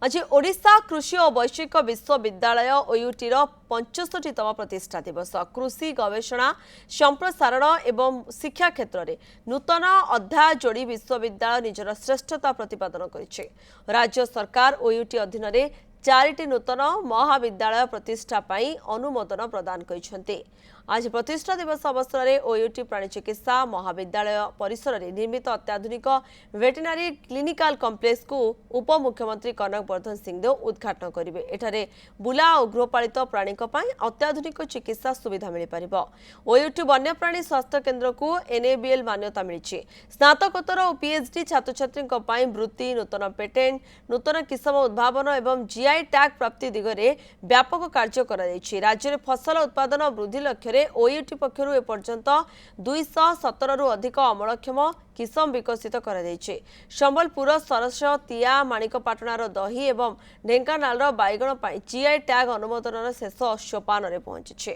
आज ओडिशा कृषि और वैश्विक विश्वविद्यालय ओयूटीर 65तम प्रतिष्ठा दिवस कृषि गवेषणा संप्रसारण एवं शिक्षा क्षेत्र में नूतन अध्याय जोड़ी विश्वविद्यालय निजर श्रेष्ठता प्रतिपादन करिछि। राज्य सरकार ओयूटी अधीन में 4टी नूतन महाविद्यालय प्रतिष्ठा पाई अनुमोदन प्रदान करिसेंति। आज प्रतिष्ठा दिवस अवसर में ओयूटी प्राणी चिकित्सा महाविद्यालय परिसर में निर्मित अत्याधुनिक वेटेरिनरी क्लिनिकल कॉम्प्लेक्स को उपमुख्यमंत्री कनक वर्धन सिंहदेव उद्घाटन करेंगे। एठारे बुला और गृहपालित प्राणी अत्याधुनिक चिकित्सा सुविधा मिल पार। ओयूटी वन्यप्राणी स्वास्थ्य केन्द्र को NABL मान्यता मिली। स्नातकोत्तर और PhD छात्र छात्री वृत्ति नूतन पेटेंट नूतन किसम उद्भावन एवं GI टैग प्राप्ति दिगरे व्यापक कार्य कर राज्य में फसल उत्पादन वृद्धि लक्ष्य ओयूटी पक्षर एपर्यंत 217 रु अधिक अमलक्षम किसम विकसित कर संबलपुर सरस तिया माणिकपाटणार दही एवं ढेंकानाल बैगण GI टैग अनुमोदन शेष सोपान में पहुंची।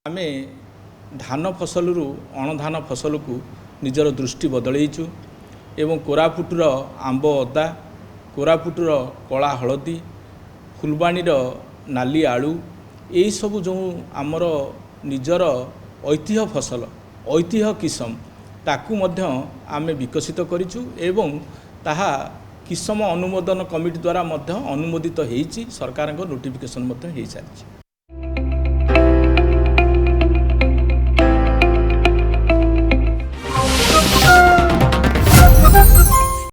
आमे धान फसल रु अणधान फसल को निजर दृष्टि बदलैचु एवं कोरापुटर आंब अदा कोरापुटर कला हलदी फुलबाणीर नाली आलू यही सब जो आमर निजर ऐतिह्य फसल ऐतिह्य किसम ताकू मध्य आमे विकसित करिचु एवं ताहा किसम अनुमोदन कमिटी द्वारा मध्य अनुमोदित होईची सरकार नोटिफिकेशन मध्य हो सारी।